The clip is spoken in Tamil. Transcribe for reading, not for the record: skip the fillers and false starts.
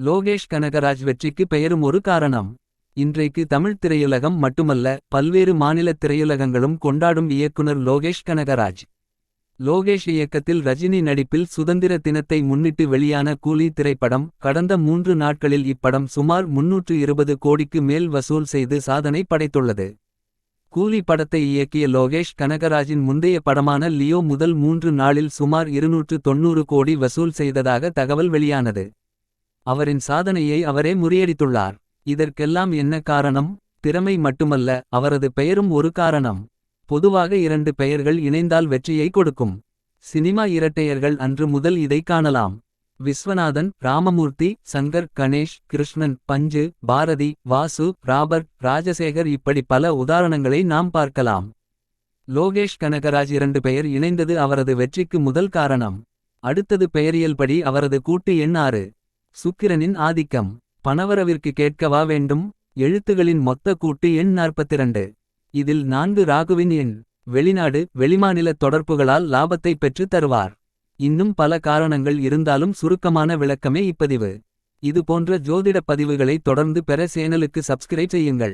லோகேஷ் கனகராஜ் வெற்றிக்கு பெயரும் ஒரு காரணம். இன்றைக்கு தமிழ் திரையுலகம் மட்டுமல்ல, பல்வேறு மாநில திரையுலகங்களும் கொண்டாடும் இயக்குனர் லோகேஷ் கனகராஜ். லோகேஷ் இயக்கத்தில் ரஜினி நடிப்பில் சுதந்திர தினத்தை முன்னிட்டு வெளியான கூலி திரைப்படம். கடந்த 3 நாட்களில் இப்படம் சுமார் 320 கோடிக்கு மேல் வசூல் செய்து சாதனை படைத்துள்ளது. கூலி படத்தை இயக்கிய லோகேஷ் கனகராஜின் முந்தைய படமான லியோ முதல் 3 நாளில் சுமார் 290 கோடி வசூல் செய்ததாக தகவல் வெளியானது. அவரின் சாதனையை அவரே முறியடித்துள்ளார். இதற்கெல்லாம் என்ன காரணம்? திறமை மட்டுமல்ல, அவரது பெயரும் ஒரு காரணம். பொதுவாக 2 பெயர்கள் இணைந்தால் வெற்றியை கொடுக்கும். சினிமா இரட்டையர்கள் அன்று முதல் இதை காணலாம். விஸ்வநாதன், ராமமூர்த்தி, சங்கர் கணேஷ், கிருஷ்ணன், பஞ்சு, பாரதி, வாசு, ராபர்ட், ராஜசேகர் இப்படி பல உதாரணங்களை நாம் பார்க்கலாம். லோகேஷ் கனகராஜ் 2 பெயர் இணைந்தது அவரது வெற்றிக்கு முதல் காரணம். அடுத்தது பெயரியல்படி அவரது கூட்டு எண் 6. சுக்கிரனின் ஆதிக்கம். பணவரவிற்கு கேட்கவா வேண்டும்? எழுத்துகளின் மொத்த கூட்டு எண் 42. இதில் 4 ராகுவின் எண். வெளிநாடு, வெளிமாநில தொடர்புகளால் லாபத்தை பெற்று தருவார். இன்னும் பல காரணங்கள் இருந்தாலும் சுருக்கமான விளக்கமே இப்பதிவு. இது போன்ற ஜோதிட பதிவுகளை தொடர்ந்து பெற சேனலுக்கு சப்ஸ்கிரைப் செய்யுங்கள்.